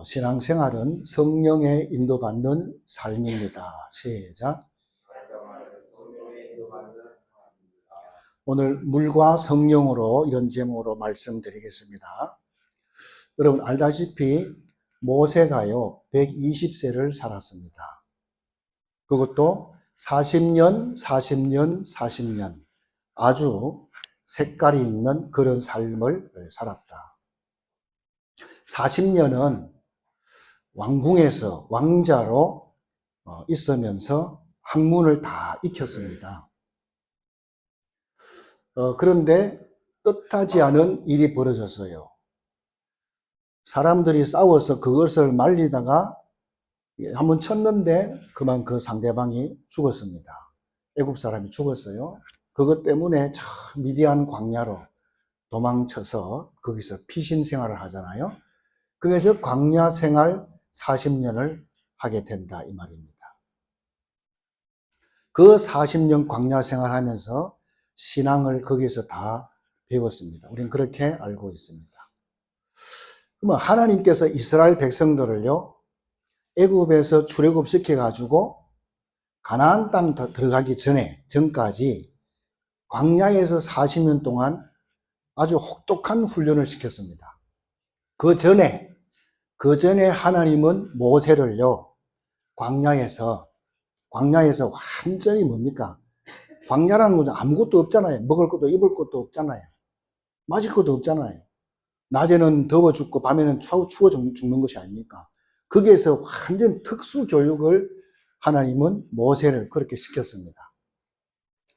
신앙생활은 성령의 인도받는 삶입니다. 시작. 오늘 물과 성령으로 이런 제목으로 말씀드리겠습니다. 여러분 알다시피 모세가요 120세를 살았습니다. 그것도 40년 아주 색깔이 있는 그런 삶을 살았다. 40년은 왕궁에서 왕자로 있으면서 학문을 다 익혔습니다. 그런데 뜻하지 않은 일이 벌어졌어요. 사람들이 싸워서 그것을 말리다가 한번 쳤는데 그만 그 상대방이 죽었습니다. 애굽 사람이 죽었어요. 그것 때문에 저 미디안 광야로 도망쳐서 거기서 피신 생활을 하잖아요. 그래서 광야 생활 40년을 하게 된다 이 말입니다. 그 40년 광야 생활하면서 신앙을 거기서 다 배웠습니다. 우리는 그렇게 알고 있습니다. 그러면 하나님께서 이스라엘 백성들을요 애굽에서 출애굽시켜 가지고 가나안 땅 들어가기 전까지 광야에서 40년 동안 아주 혹독한 훈련을 시켰습니다. 그 전에 하나님은 모세를요 광야에서 완전히 뭡니까? 광야라는 건 아무것도 없잖아요. 먹을 것도 입을 것도 없잖아요. 마실 것도 없잖아요. 낮에는 더워 죽고 밤에는 추워 죽는 것이 아닙니까? 거기에서 완전 특수 교육을 하나님은 모세를 그렇게 시켰습니다.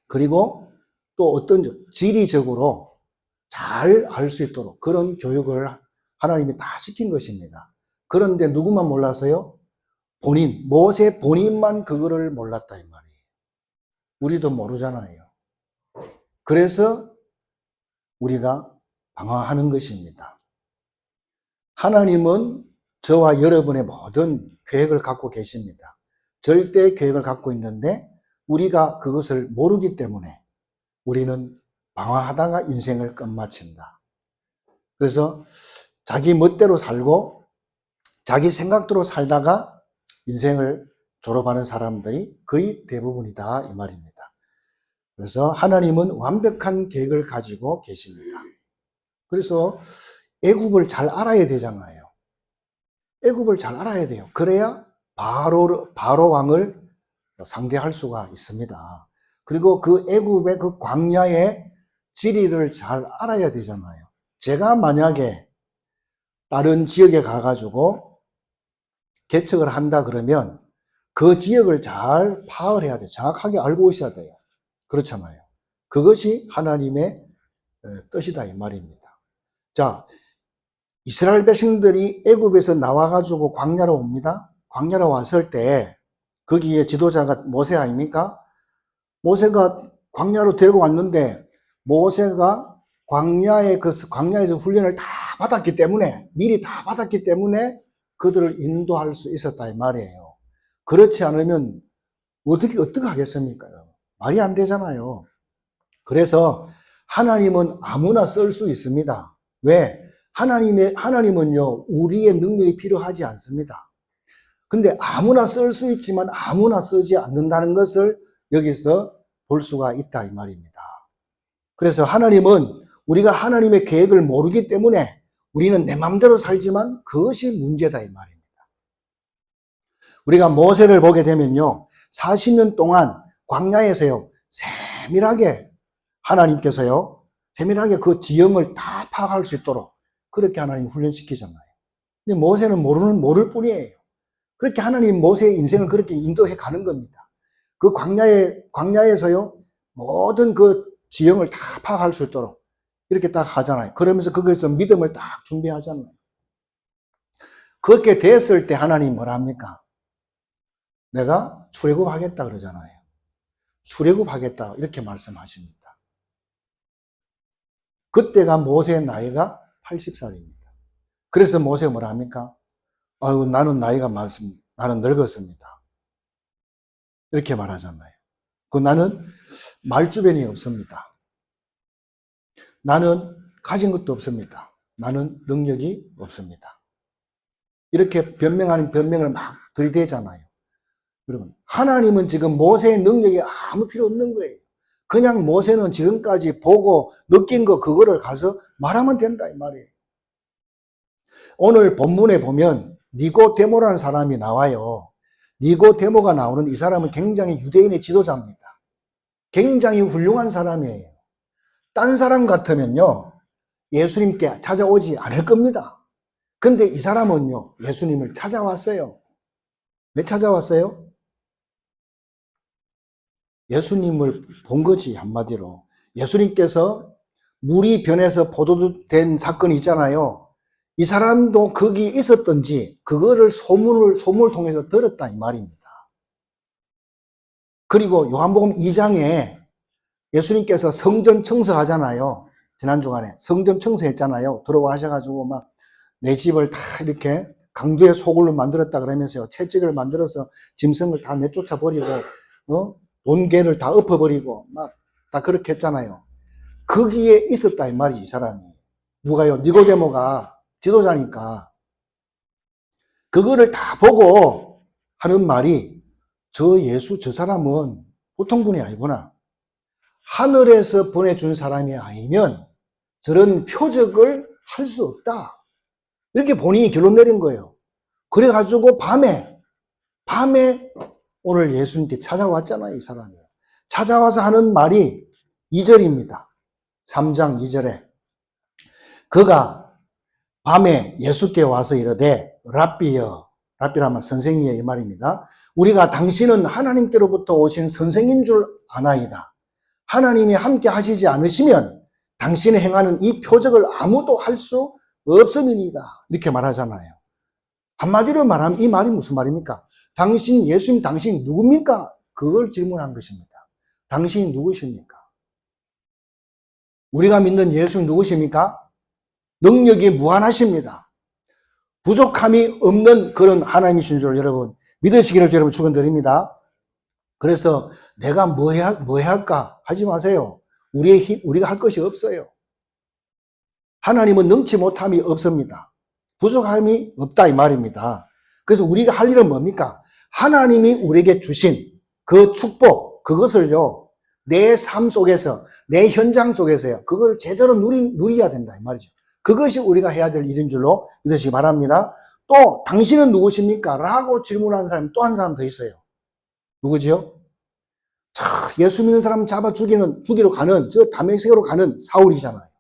그리고 또 어떤 지리적으로 잘 알 수 있도록 그런 교육을 하나님이 다 시킨 것입니다. 그런데 누구만 몰랐어요? 모세 본인만 그거를 몰랐다 이 말이에요. 우리도 모르잖아요. 그래서 우리가 방황하는 것입니다. 하나님은 저와 여러분의 모든 계획을 갖고 계십니다. 절대 계획을 갖고 있는데 우리가 그것을 모르기 때문에 우리는 방황하다가 인생을 끝마친다. 그래서 자기 멋대로 살고 자기 생각대로 살다가 인생을 졸업하는 사람들이 거의 대부분이다 이 말입니다. 그래서 하나님은 완벽한 계획을 가지고 계십니다. 그래서 애굽을 잘 알아야 되잖아요. 애굽을 잘 알아야 돼요. 그래야 바로 왕을 상대할 수가 있습니다. 그리고 그 애굽의 그 광야의 지리를 잘 알아야 되잖아요. 제가 만약에 다른 지역에 가가지고 개척을 한다 그러면 그 지역을 잘 파악을 해야 돼요. 정확하게 알고 있어야 돼요. 그렇잖아요. 그것이 하나님의 뜻이다 이 말입니다. 자, 이스라엘 백성들이 애굽에서 나와가지고 광야로 옵니다. 광야로 왔을 때 거기에 지도자가 모세 아닙니까? 모세가 광야로 데리고 왔는데 모세가 광야에서 훈련을 다 받았기 때문에 미리 다 받았기 때문에 그들을 인도할 수 있었다 이 말이에요. 그렇지 않으면 어떻게 하겠습니까? 말이 안 되잖아요. 그래서 하나님은 아무나 쓸 수 있습니다. 왜? 하나님은요, 우리의 능력이 필요하지 않습니다. 근데 아무나 쓸 수 있지만 아무나 쓰지 않는다는 것을 여기서 볼 수가 있다 이 말입니다. 그래서 하나님은 우리가 하나님의 계획을 모르기 때문에 우리는 내 마음대로 살지만 그것이 문제다 이 말입니다. 우리가 모세를 보게 되면요 40년 동안 광야에서요 세밀하게 하나님께서요 세밀하게 그 지형을 다 파악할 수 있도록 그렇게 하나님 훈련시키잖아요. 근데 모세는 모를 뿐이에요. 그렇게 하나님 모세의 인생을 그렇게 인도해 가는 겁니다. 그 광야에서요 모든 그 지형을 다 파악할 수 있도록 이렇게 딱 하잖아요. 그러면서 거기서 믿음을 딱 준비하잖아요. 그렇게 됐을 때 하나님 뭐라 합니까? 내가 출애굽하겠다 그러잖아요. 출애굽하겠다 이렇게 말씀하십니다. 그때가 모세의 나이가 80살입니다. 그래서 모세가 뭐라 합니까? 아유 나는 나이가 많습니다. 나는 늙었습니다. 이렇게 말하잖아요. 나는 말주변이 없습니다. 나는 가진 것도 없습니다. 나는 능력이 없습니다. 이렇게 변명 아닌 변명을 막 들이대잖아요. 여러분, 하나님은 지금 모세의 능력이 아무 필요 없는 거예요. 그냥 모세는 지금까지 보고 느낀 거 그거를 가서 말하면 된다 이 말이에요. 오늘 본문에 보면 니고데모라는 사람이 나와요. 니고데모가 나오는 이 사람은 굉장히 유대인의 지도자입니다. 굉장히 훌륭한 사람이에요. 딴 사람 같으면요, 예수님께 찾아오지 않을 겁니다. 근데 이 사람은요, 예수님을 찾아왔어요. 왜 찾아왔어요? 예수님을 본 거지, 한마디로. 예수님께서 물이 변해서 포도주 된 사건이 있잖아요. 이 사람도 거기 있었던지, 그거를 소문을 통해서 들었다, 이 말입니다. 그리고 요한복음 2장에 예수님께서 성전 청소하잖아요. 지난 주간에 성전 청소했잖아요. 들어와 하셔가지고 막 내 집을 다 이렇게 강도의 소굴로 만들었다 그러면서요. 채찍을 만들어서 짐승을 다 내쫓아 버리고, 돈개를 다 엎어버리고 막 다 그렇게 했잖아요. 거기에 있었다 이 말이지, 이 사람이. 누가요? 니고데모가 지도자니까. 그거를 다 보고 하는 말이, 저 예수, 저 사람은 보통 분이 아니구나. 하늘에서 보내준 사람이 아니면 저런 표적을 할 수 없다. 이렇게 본인이 결론 내린 거예요. 그래가지고 밤에 오늘 예수님께 찾아왔잖아요, 이 사람이. 찾아와서 하는 말이 2절입니다. 3장 2절에. 그가 밤에 예수께 와서 이르되, 랍비라면 선생이에요, 이 말입니다. 우리가 당신은 하나님께로부터 오신 선생인 줄 아나이다. 하나님이 함께 하시지 않으시면 당신이 행하는 이 표적을 아무도 할 수 없음이니이다. 이렇게 말하잖아요. 한마디로 말하면 이 말이 무슨 말입니까? 예수님 당신이 누굽니까? 그걸 질문한 것입니다. 당신이 누구십니까? 우리가 믿는 예수는 누구십니까? 능력이 무한하십니다. 부족함이 없는 그런 하나님이신 줄 여러분 믿으시기를 여러분 축원드립니다. 그래서 내가 뭐 해야 할까 하지 마세요. 우리가 할 것이 없어요. 하나님은 능치 못함이 없습니다. 부족함이 없다 이 말입니다. 그래서 우리가 할 일은 뭡니까? 하나님이 우리에게 주신 그 축복, 그것을요, 내 삶 속에서, 내 현장 속에서요, 그걸 제대로 누려야 된다 이 말이죠. 그것이 우리가 해야 될 일인 줄로 믿으시기 바랍니다. 또 당신은 누구십니까? 라고 질문하는 사람이 또 한 사람 더 있어요. 누구지요? 예수 믿는 사람 잡아 죽이러 가는 저 다메섹으로 가는 사울이잖아요.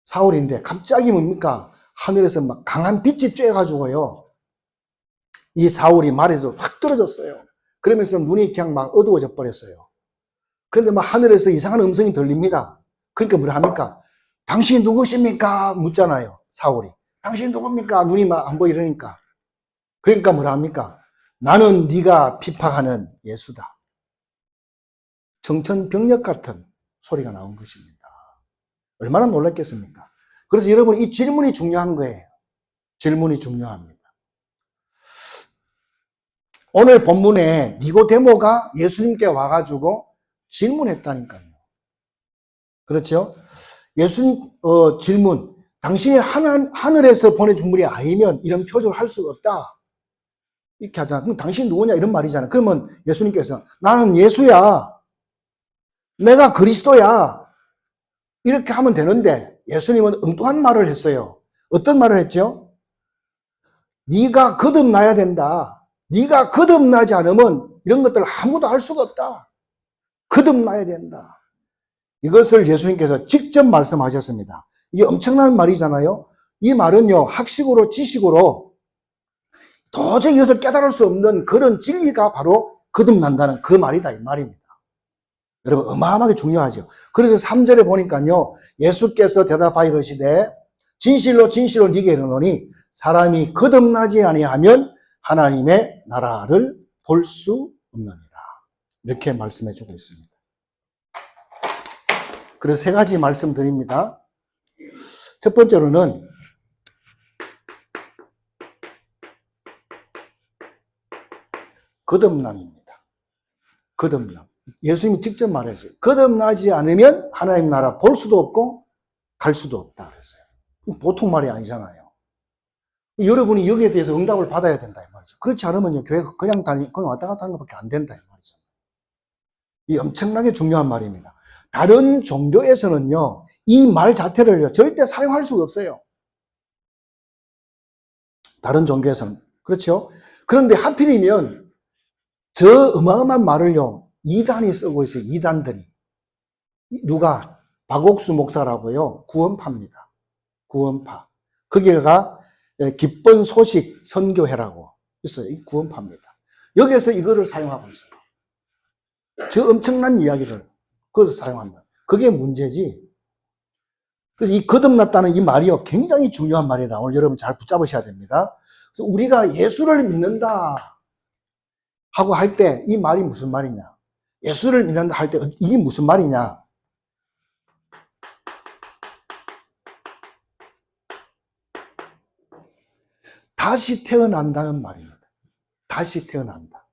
사울인데 갑자기 뭡니까? 하늘에서 막 강한 빛이 쬐가지고요. 이 사울이 말에서 확 떨어졌어요. 그러면서 눈이 그냥 막 어두워져 버렸어요. 그런데 막 하늘에서 이상한 음성이 들립니다. 그러니까 뭐라 합니까? 당신이 누구십니까? 묻잖아요. 사울이. 당신이 누굽니까? 눈이 막 안 보이려니까. 그러니까 뭐라 합니까? 나는 네가 핍박하는 예수다. 청천벽력 같은 소리가 나온 것입니다. 얼마나 놀랐겠습니까? 그래서 여러분 이 질문이 중요한 거예요. 질문이 중요합니다. 오늘 본문에 니고데모가 예수님께 와가지고 질문했다니까요. 그렇죠? 예수님 질문, 당신이 하늘에서 보내준 분이 아니면 이런 표적을 할 수가 없다. 이렇게 하잖아. 그럼 당신 누구냐 이런 말이잖아. 그러면 예수님께서 나는 예수야. 내가 그리스도야. 이렇게 하면 되는데 예수님은 엉뚱한 말을 했어요. 어떤 말을 했죠? 네가 거듭나야 된다. 네가 거듭나지 않으면 이런 것들을 아무도 할 수가 없다. 거듭나야 된다. 이것을 예수님께서 직접 말씀하셨습니다. 이게 엄청난 말이잖아요. 이 말은요, 학식으로 지식으로 도저히 이것을 깨달을 수 없는 그런 진리가 바로 거듭난다는 그 말이다 이 말입니다. 여러분 어마어마하게 중요하죠. 그래서 3절에 보니까요, 예수께서 대답하여 이르시되 진실로 진실로 네게 이르노니 사람이 거듭나지 아니하면 하나님의 나라를 볼 수 없느니라. 이렇게 말씀해 주고 있습니다. 그래서 세 가지 말씀드립니다. 첫 번째로는 거듭남입니다. 거듭남. 예수님이 직접 말했어요. 거듭나지 않으면 하나님 나라 볼 수도 없고 갈 수도 없다 그랬어요. 보통 말이 아니잖아요. 여러분이 여기에 대해서 응답을 받아야 된다 이 말이죠. 그렇지 않으면 교회 그냥 왔다 갔다 하는 것밖에 안 된다 이 말이죠. 이 엄청나게 중요한 말입니다. 다른 종교에서는요, 이 말 자체를 절대 사용할 수가 없어요. 다른 종교에서는. 그렇죠? 그런데 하필이면 저 어마어마한 말을요, 이단이 쓰고 있어요, 이단들이. 누가? 박옥수 목사라고요, 구원파입니다. 구원파. 거기가 기쁜 소식 선교회라고 있어요. 이 구원파입니다. 여기에서 이거를 사용하고 있어요. 저 엄청난 이야기를 그것을 사용한다. 그게 문제지. 그래서 이 거듭났다는 이 말이요, 굉장히 중요한 말이다. 오늘 여러분 잘 붙잡으셔야 됩니다. 그래서 우리가 예수를 믿는다 하고 할 때 이 말이 무슨 말이냐? 예수를 믿는다 할 때 이게 무슨 말이냐? 다시 태어난다는 말입니다. 다시 태어난다.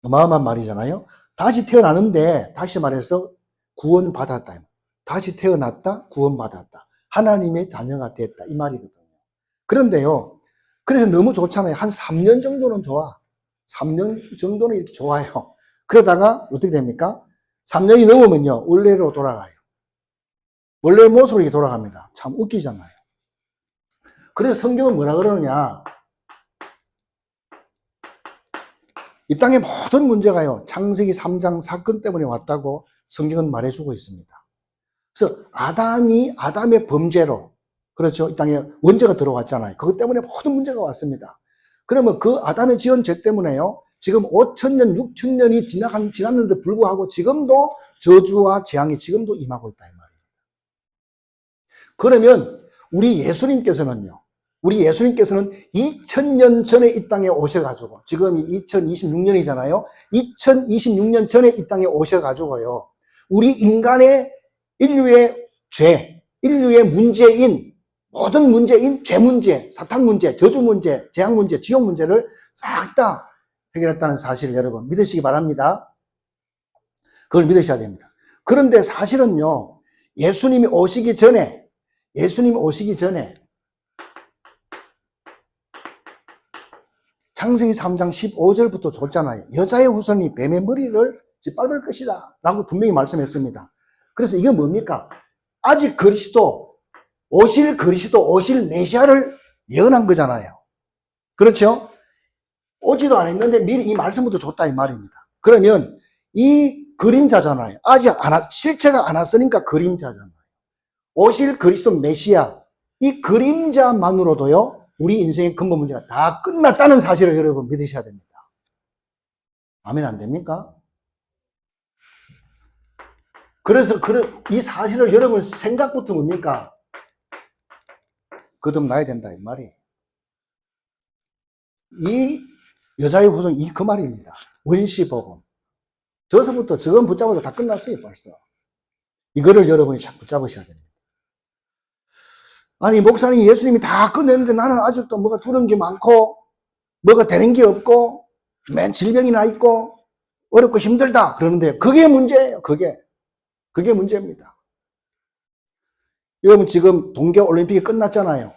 어마어마한 말이잖아요. 다시 태어나는데, 다시 말해서 구원받았다. 다시 태어났다, 구원받았다. 하나님의 자녀가 됐다. 이 말이거든요. 그런데요, 그래서 너무 좋잖아요. 한 3년 정도는 좋아. 3년 정도는 이렇게 좋아요. 그러다가 어떻게 됩니까? 3년이 넘으면요, 원래로 돌아가요. 원래 모습으로 돌아갑니다. 참 웃기잖아요. 그래서 성경은 뭐라 그러느냐? 이 땅의 모든 문제가요, 창세기 3장 사건 때문에 왔다고 성경은 말해주고 있습니다. 그래서 아담의 범죄로, 그렇죠? 이 땅에 원죄가 들어왔잖아요. 그것 때문에 모든 문제가 왔습니다. 그러면 그 아담의 지은 죄 때문에요, 지금 5천년, 6천년이 지났는데 불구하고 지금도 저주와 재앙이 지금도 임하고 있다, 이 말이에요. 그러면 우리 예수님께서는 2000년 전에 이 땅에 오셔가지고, 지금이 2026년이잖아요. 2026년 전에 이 땅에 오셔가지고요, 우리 인류의 죄, 인류의 문제인, 모든 문제인 죄 문제, 사탄 문제, 저주 문제, 재앙 문제, 지옥 문제를 싹 다 해결했다는 사실을 여러분 믿으시기 바랍니다. 그걸 믿으셔야 됩니다. 그런데 사실은요, 예수님이 오시기 전에 창세기 3장 15절부터 줬잖아요. 여자의 후손이 뱀의 머리를 짓밟을 것이다 라고 분명히 말씀했습니다. 그래서 이게 뭡니까? 아직 오실 메시아를 예언한 거잖아요. 그렇죠? 오지도 않았는데 미리 이 말씀부터 줬다 이 말입니다. 그러면 이 그림자잖아요. 실체가 안 왔으니까 그림자잖아요. 오실 그리스도 메시아, 이 그림자만으로도요, 우리 인생의 근본 문제가 다 끝났다는 사실을 여러분 믿으셔야 됩니다. 아멘 안 됩니까? 그래서 이 사실을 여러분 생각부터 뭡니까? 거듭나야 된다 이 말이에요. 이 여자의 후손 그 말입니다. 원시복음. 저서부터 저건 붙잡아도 다 끝났어요 벌써. 이거를 여러분이 잘 붙잡으셔야 됩니다. 아니 목사님 예수님이 다 끝냈는데 나는 아직도 뭐가 두려운 게 많고 뭐가 되는 게 없고 맨 질병이나 있고 어렵고 힘들다 그러는데 그게 문제예요. 그게 문제입니다. 여러분 지금 동계올림픽이 끝났잖아요.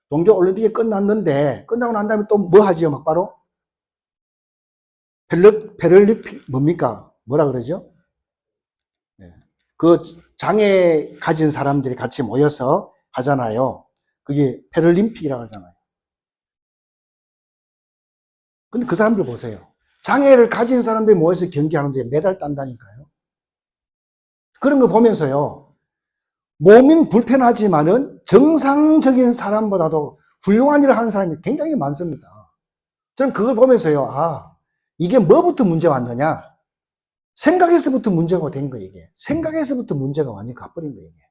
동계올림픽이 끝났는데 끝나고 난 다음에 또 뭐 하지요? 막바로 패럴림픽 뭡니까? 뭐라 그러죠? 네. 그 장애 가진 사람들이 같이 모여서 하잖아요. 그게 패럴림픽이라고 하잖아요. 근데 그 사람들 보세요. 장애를 가진 사람들이 모여서 경기하는데 메달 딴다니까요. 그런 거 보면서요, 몸은 불편하지만은 정상적인 사람보다도 훌륭한 일을 하는 사람이 굉장히 많습니다. 저는 그걸 보면서요, 이게 뭐부터 문제가 왔느냐? 생각에서부터 문제가 된 거예요, 이게. 생각에서부터 문제가 완전히 가버린 거예요, 이게.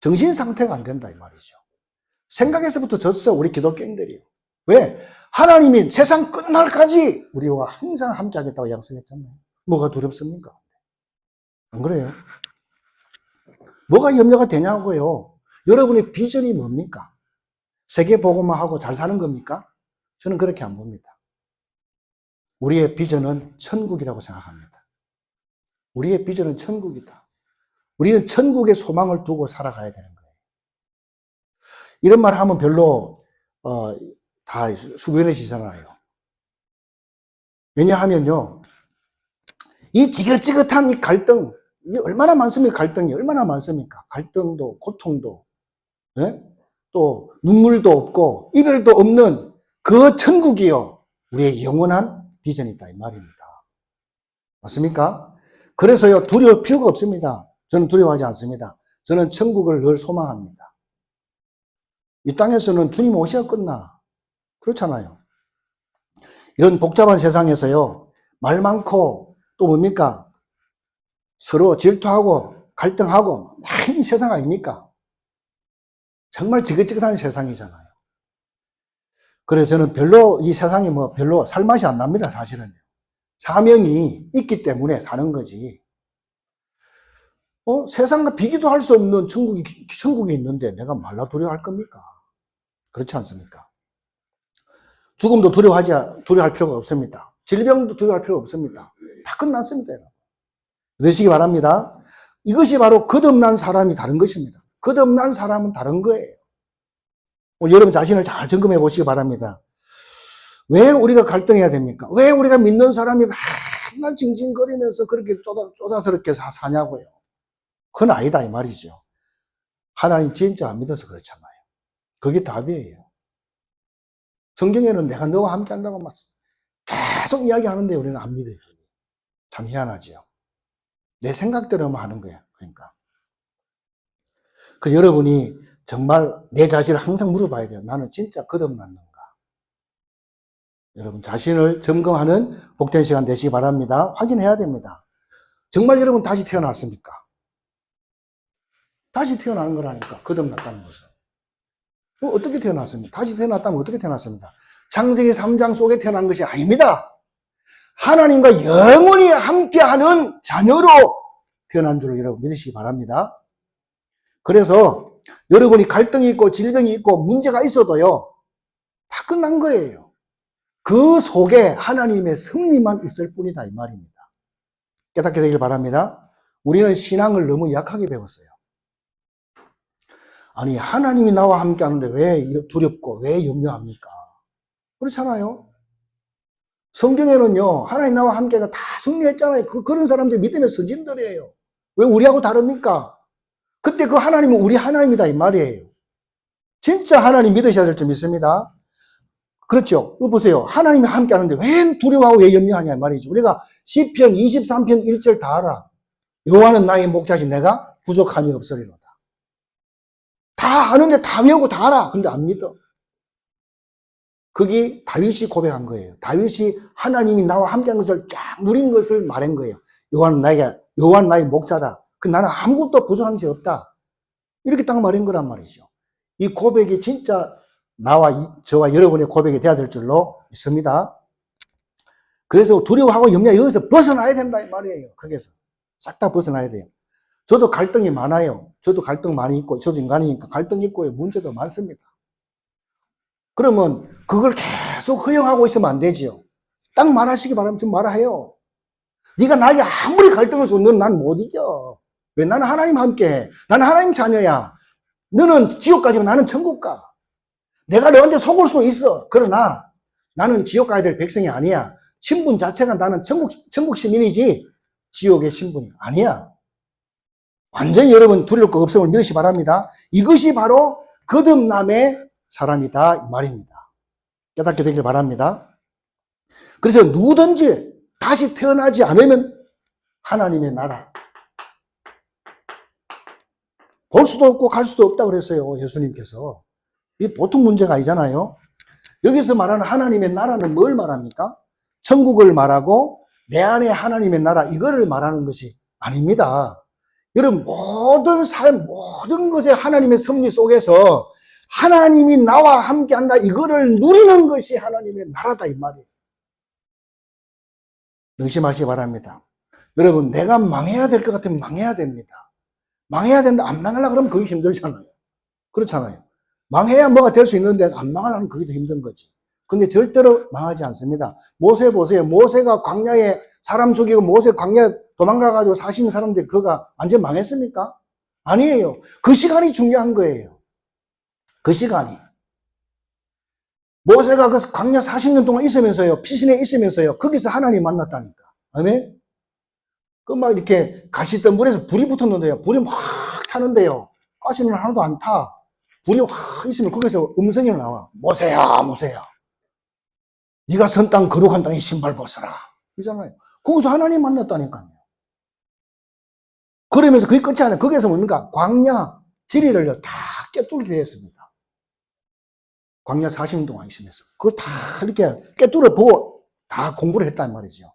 정신 상태가 안 된다, 이 말이죠. 생각에서부터 졌어, 우리 기독교인들이요. 왜? 하나님이 세상 끝날까지 우리와 항상 함께 하겠다고 약속했잖아요. 뭐가 두렵습니까? 안 그래요? 뭐가 염려가 되냐고요. 여러분의 비전이 뭡니까? 세계 복음만 하고 잘 사는 겁니까? 저는 그렇게 안 봅니다. 우리의 비전은 천국이라고 생각합니다. 우리의 비전은 천국이다. 우리는 천국의 소망을 두고 살아가야 되는 거예요. 이런 말 하면 별로 다 숙연해지잖아요. 왜냐하면요, 이 지긋지긋한 이 갈등, 이게 얼마나 많습니까? 갈등이 얼마나 많습니까? 갈등도, 고통도, 예? 또 눈물도 없고 이별도 없는 그 천국이요, 우리의 영원한 비전이다 이 말입니다. 맞습니까? 그래서요, 두려울 필요가 없습니다. 저는 두려워하지 않습니다. 저는 천국을 늘 소망합니다. 이 땅에서는 주님 오셔야 끝나. 그렇잖아요. 이런 복잡한 세상에서요, 말 많고 또 뭡니까? 서로 질투하고 갈등하고 이 세상 아닙니까? 정말 지긋지긋한 세상이잖아요. 그래서 저는 별로 이 세상이 뭐 별로 살맛이 안 납니다, 사실은. 사명이 있기 때문에 사는 거지. 세상과 비교도 할 수 없는 천국이 있는데 내가 말라 두려워할 겁니까? 그렇지 않습니까? 죽음도 두려워할 필요가 없습니다. 질병도 두려워할 필요가 없습니다. 다 끝났습니다. 그러시기 바랍니다. 이것이 바로 거듭난 사람이 다른 것입니다. 거듭난 사람은 다른 거예요. 여러분 자신을 잘 점검해 보시기 바랍니다. 왜 우리가 갈등해야 됩니까? 왜 우리가 믿는 사람이 맨날 징징거리면서 그렇게 쪼다스럽게 사냐고요? 그건 아니다 이 말이죠. 하나님 진짜 안 믿어서 그렇잖아요. 그게 답이에요. 성경에는 내가 너와 함께 한다고 막 계속 이야기하는데 우리는 안 믿어요. 참 희한하지요. 내 생각대로만 하는 거야. 그러니까. 그래서 여러분이 정말 내 자신을 항상 물어봐야 돼요. 나는 진짜 거듭났는가? 여러분 자신을 점검하는 복된 시간 되시기 바랍니다. 확인해야 됩니다. 정말 여러분 다시 태어났습니까? 다시 태어나는 거라니까. 거듭났다는 것은. 어떻게 태어났습니까? 다시 태어났다면 어떻게 태어났습니까? 창세기 3장 속에 태어난 것이 아닙니다. 하나님과 영원히 함께하는 자녀로 태어난 줄을 여러분 믿으시기 바랍니다. 그래서 여러분이 갈등이 있고 질병이 있고 문제가 있어도요, 다 끝난 거예요. 그 속에 하나님의 승리만 있을 뿐이다 이 말입니다. 깨닫게 되길 바랍니다. 우리는 신앙을 너무 약하게 배웠어요. 아니 하나님이 나와 함께 하는데 왜 두렵고 왜 염려합니까? 그렇잖아요. 성경에는요, 하나님 나와 함께 다 승리했잖아요. 그런 사람들 믿음의 선진들이에요. 왜 우리하고 다릅니까? 그때 그 하나님은 우리 하나님이다 이 말이에요. 진짜 하나님 믿으셔야 될 줄 믿습니다. 그렇죠. 이거 보세요. 하나님이 함께 하는데 왜 두려워하고 왜 염려하냐 이 말이죠. 우리가 시편 23편 1절 다 알아. 여호와는 나의 목자신 내가 부족함이 없으리로다. 다 아는데 다 외우고 다 알아. 근데 안 믿어. 그게 다윗이 고백한 거예요. 다윗이 하나님이 나와 함께한 것을 쫙 누린 것을 말한 거예요. 여호와는 나의 목자다. 나는 아무것도 부족한 것이 없다. 이렇게 딱 말한 거란 말이죠. 이 고백이 진짜 저와 여러분의 고백이 돼야 될 줄로 믿습니다. 그래서 두려워하고 염려 여기서 벗어나야 된다 이 말이에요. 거기서 싹 다 벗어나야 돼요. 저도 갈등이 많아요. 저도 갈등 많이 있고, 저도 인간이니까 갈등 있고요. 문제도 많습니다. 그러면 그걸 계속 허용하고 있으면 안 되지요. 딱 말하시기 바라면 좀 말해요. 네가 나에게 아무리 갈등을 줘, 넌 난 못 이겨. 왜? 나는 하나님 함께. 나는 하나님 자녀야. 너는 지옥 가지만 나는 천국 가. 내가 너한테 속을 수 있어. 그러나 나는 지옥 가야 될 백성이 아니야. 신분 자체가 나는 천국 시민이지 지옥의 신분이 아니야. 완전히 여러분 두려울 거 없음을 믿으시 바랍니다. 이것이 바로 거듭남의 사람이다 이 말입니다. 깨닫게 되길 바랍니다. 그래서 누구든지 다시 태어나지 않으면 하나님의 나라 볼 수도 없고 갈 수도 없다고 그랬어요. 예수님께서. 이게 보통 문제가 아니잖아요. 여기서 말하는 하나님의 나라는 뭘 말합니까? 천국을 말하고 내 안에 하나님의 나라 이거를 말하는 것이 아닙니다. 여러분 모든 삶 모든 것에 하나님의 섭리 속에서 하나님이 나와 함께한다 이거를 누리는 것이 하나님의 나라다 이 말이에요. 명심하시기 바랍니다. 여러분 내가 망해야 될 것 같으면 망해야 됩니다. 망해야 된다 안 망하려고 그러면 그게 힘들잖아요. 그렇잖아요. 망해야 뭐가 될 수 있는데 안 망하려면 그게 더 힘든 거지. 근데 절대로 망하지 않습니다. 모세 보세요. 모세가 광야에 사람 죽이고 모세 광야에 도망가가지고 사시는 사람들 그가 완전 망했습니까? 아니에요. 그 시간이 중요한 거예요. 그 시간이. 모세가 그 광야 40년 동안 있으면서요, 피신에 있으면서요, 거기서 하나님 만났다니까. 아멘? 그 막 이렇게 가시던 물에서 불이 붙었는데요. 불이 막 타는데요. 가시는 하나도 안 타. 불이 확 있으면 거기서 음성이 나와. 모세야, 모세야. 네가 선 땅 거룩한 땅에 신발 벗어라. 이잖아요. 거기서 하나님 만났다니까요. 그러면서 그게 끝이 아니에요. 거기에서 뭡니까? 광야 지리를요, 다 깨뚫게 되었습니다. 광야 40년 동안 있으면서. 그걸 다 이렇게 깨뚫어 보고 다 공부를 했단 말이죠.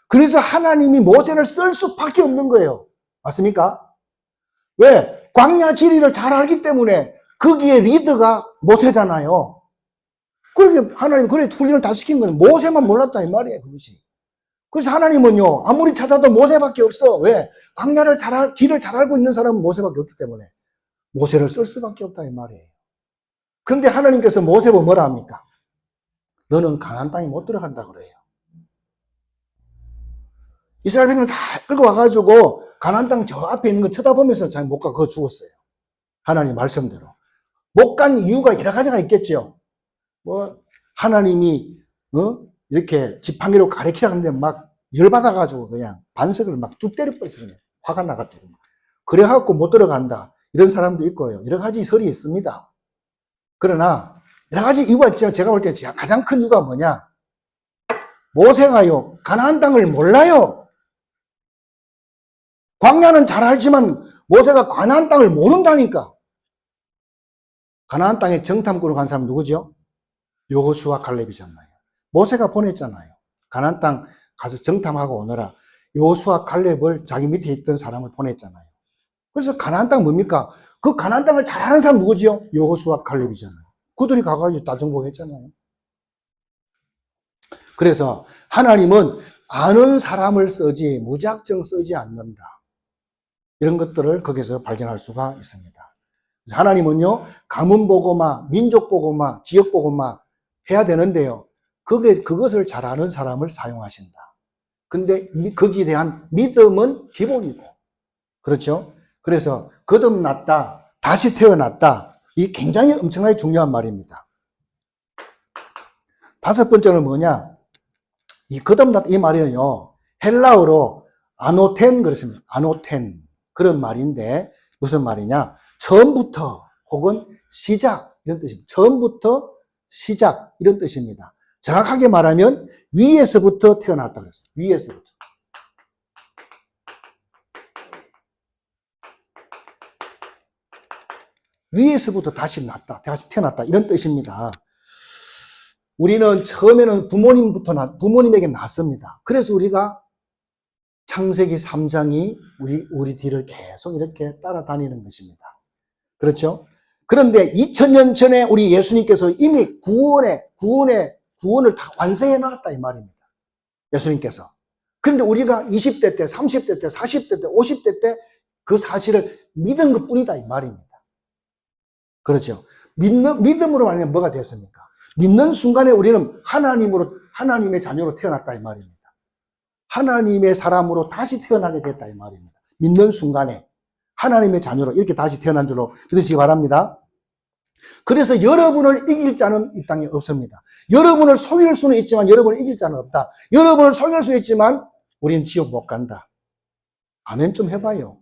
그래서 하나님이 모세를 쓸 수밖에 없는 거예요. 맞습니까? 왜? 광야 지리를 잘 알기 때문에 거기에 리더가 모세잖아요. 그렇게 하나님 그래 훈련을 다 시킨 거는 모세만 몰랐다 이 말이에요. 그것이. 그래서 하나님은요, 아무리 찾아도 모세밖에 없어. 왜? 광야를 길을 잘 알고 있는 사람은 모세밖에 없기 때문에 모세를 쓸 수밖에 없다 이 말이에요. 그런데 하나님께서 모세보고 뭐라 합니까? 너는 가나안 땅에 못 들어간다 그래요. 이스라엘 백성을 다 끌고 와가지고 가나안 땅 저 앞에 있는 거 쳐다보면서 잘 못 가. 그거 죽었어요. 하나님 말씀대로. 못 간 이유가 여러 가지가 있겠죠. 뭐 하나님이 이렇게 지팡이로 가리키라는데 막 열받아가지고 그냥 반석을 막 뚝 때려버렸어요. 화가 나가지고. 그래갖고 못 들어간다. 이런 사람도 있고요. 여러 가지 설이 있습니다. 그러나 여러 가지 이유가 있죠. 제가 볼 때 가장 큰 이유가 뭐냐? 모세가요, 가나안 땅을 몰라요. 광야는 잘 알지만 모세가 가나안 땅을 모른다니까. 가나안 땅에 정탐꾼으로 간 사람 누구죠? 여호수아 갈렙이잖아요. 모세가 보냈잖아요. 가나안 땅 가서 정탐하고 오너라. 여호수아 갈렙을 자기 밑에 있던 사람을 보냈잖아요. 그래서 가나안 땅 뭡니까? 그 가나안 땅을 잘 아는 사람 누구죠? 여호수아 갈렙이잖아요. 그들이 가가지고 다 정복했잖아요. 그래서 하나님은 아는 사람을 쓰지 무작정 쓰지 않는다. 이런 것들을 거기서 발견할 수가 있습니다. 하나님은요, 가문 보고마, 민족 보고마, 지역 보고마 해야 되는데요. 그것을 잘 아는 사람을 사용하신다. 근데 거기에 대한 믿음은 기본이고. 그렇죠? 그래서 거듭났다, 다시 태어났다. 이 굉장히 엄청나게 중요한 말입니다. 다섯 번째는 뭐냐? 이 거듭났다 이 말이요. 헬라어로 아노텐 그렇습니다. 아노텐. 그런 말인데 무슨 말이냐? 처음부터 혹은 시작 이런 뜻입니다. 처음부터 시작 이런 뜻입니다. 정확하게 말하면 위에서부터 태어났다 그랬어요. 위에서부터. 위에서부터 다시 났다. 다시 태어났다. 이런 뜻입니다. 우리는 처음에는 부모님에게 났습니다. 그래서 우리가 창세기 3장이 우리 뒤를 계속 이렇게 따라다니는 것입니다. 그렇죠? 그런데 2000년 전에 우리 예수님께서 이미 구원을 다 완성해 놨다 이 말입니다. 예수님께서. 그런데 우리가 20대 때, 30대 때, 40대 때, 50대 때 그 사실을 믿은 것 뿐이다 이 말입니다. 그렇죠? 믿음으로 말하면 뭐가 됐습니까? 믿는 순간에 우리는 하나님의 자녀로 태어났다 이 말입니다. 하나님의 사람으로 다시 태어나게 됐다 이 말입니다. 믿는 순간에 하나님의 자녀로 이렇게 다시 태어난 줄로 믿으시기 바랍니다. 그래서 여러분을 이길 자는 이 땅에 없습니다. 여러분을 속일 수는 있지만 여러분을 이길 자는 없다. 여러분을 속일 수 있지만 우리는 지옥 못 간다. 아멘 좀 해봐요.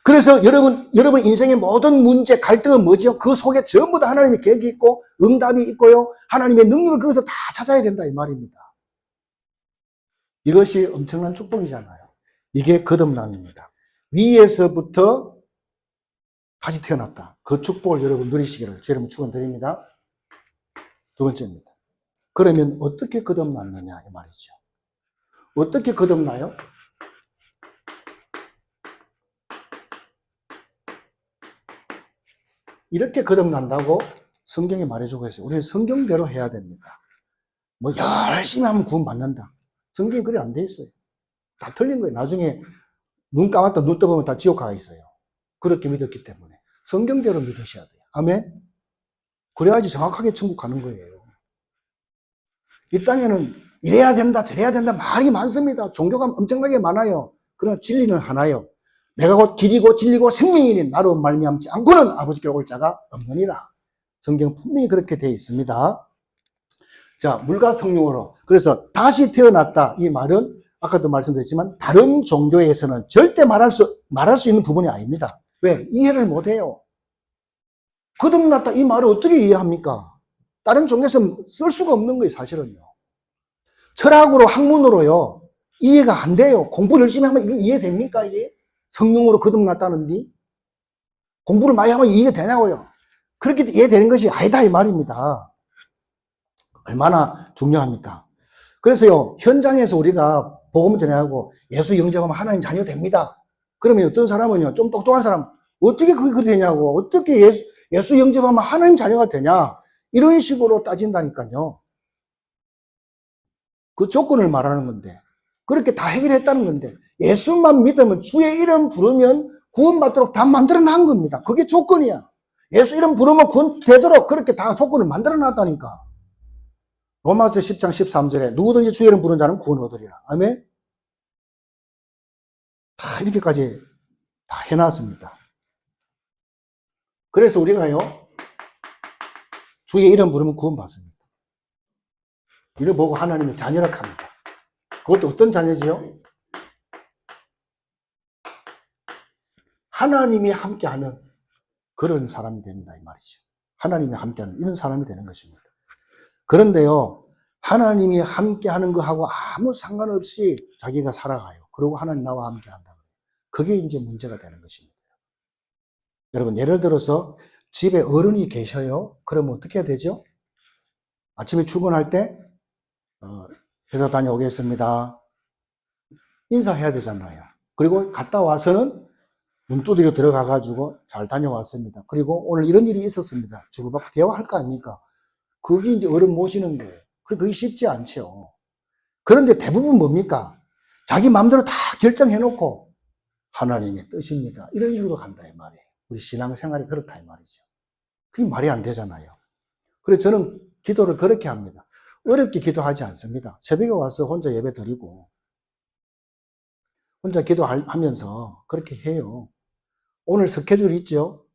그래서 여러분 인생의 모든 문제, 갈등은 뭐죠? 그 속에 전부 다 하나님의 계획이 있고 응답이 있고요. 하나님의 능력을 거기서 다 찾아야 된다 이 말입니다. 이것이 엄청난 축복이잖아요. 이게 거듭남입니다. 위에서부터 다시 태어났다. 그 축복을 여러분 누리시기를 여러분 축원드립니다. 두 번째입니다. 그러면 어떻게 거듭났느냐 이 말이죠. 어떻게 거듭나요? 이렇게 거듭난다고 성경이 말해주고 있어요. 우리는 성경대로 해야 됩니다. 뭐 열심히 하면 구원 받는다. 성경이 그래 안 돼 있어요. 다 틀린 거예요. 나중에 눈 감았다 눈 떠보면 다 지옥 가 있어요. 그렇게 믿었기 때문에 성경대로 믿으셔야 돼요. 아멘. 그래야지 정확하게 천국 가는 거예요. 이 땅에는 이래야 된다 저래야 된다 말이 많습니다. 종교가 엄청나게 많아요. 그러나 진리는 하나요. 내가 곧 길이고 진리고 생명이니 나로 말미암지 않고는 아버지께로 올 자가 없느니라. 성경 분명히 그렇게 되어 있습니다. 자, 물과 성령으로. 그래서 다시 태어났다. 이 말은 아까도 말씀드렸지만 다른 종교에서는 절대 말할 수 있는 부분이 아닙니다. 왜? 이해를 못 해요. 거듭났다. 이 말을 어떻게 이해합니까? 다른 종교에서는 쓸 수가 없는 거예요, 사실은요. 철학으로, 학문으로요, 이해가 안 돼요. 공부를 열심히 하면 이게 이해됩니까, 이게? 성령으로 거듭났다는데? 공부를 많이 하면 이해되냐고요? 그렇게 이해되는 것이 아니다, 이 말입니다. 얼마나 중요합니까? 그래서요, 현장에서 우리가 복음 전하고 예수 영접하면 하나님 자녀 됩니다. 그러면 어떤 사람은요, 좀 똑똑한 사람, 어떻게 그게 되냐고, 어떻게 예수 영접하면 하나님 자녀가 되냐, 이런 식으로 따진다니까요. 그 조건을 말하는 건데, 그렇게 다 해결했다는 건데, 예수만 믿으면 주의 이름 부르면 구원받도록 다 만들어 놓은 겁니다. 그게 조건이야. 예수 이름 부르면 구원 되도록 그렇게 다 조건을 만들어 놨다니까. 로마서 10장 13절에 누구든지 주의 이름 부르는 자는 구원 얻으리라. 아멘? 다 이렇게까지 다 해놨습니다. 그래서 우리가요, 주의 이름 부르면 구원 받습니다. 이를 보고 하나님의 자녀라 합니다. 그것도 어떤 자녀지요? 하나님이 함께하는 그런 사람이 된다, 이 말이죠. 하나님이 함께하는 이런 사람이 되는 것입니다. 그런데요, 하나님이 함께하는 거하고 아무 상관없이 자기가 살아가요. 그리고 하나님 나와 함께한다. 그게 이제 문제가 되는 것입니다. 여러분, 예를 들어서 집에 어른이 계셔요. 그러면 어떻게 해야 되죠? 아침에 출근할 때 회사 다녀오겠습니다. 인사해야 되잖아요. 그리고 갔다 와서는 문 두드려 들어가가지고 잘 다녀왔습니다. 그리고 오늘 이런 일이 있었습니다. 주고받고 대화할 거 아닙니까? 그게 이제 어른 모시는 거예요. 그게 쉽지 않죠. 그런데 대부분 뭡니까? 자기 마음대로 다 결정해놓고 하나님의 뜻입니다. 이런 식으로 간다 이 말이에요. 우리 신앙생활이 그렇다 이 말이죠. 그게 말이 안 되잖아요. 그래서 저는 기도를 그렇게 합니다. 어렵게 기도하지 않습니다. 새벽에 와서 혼자 예배 드리고 혼자 기도하면서 그렇게 해요. 오늘 스케줄 있죠?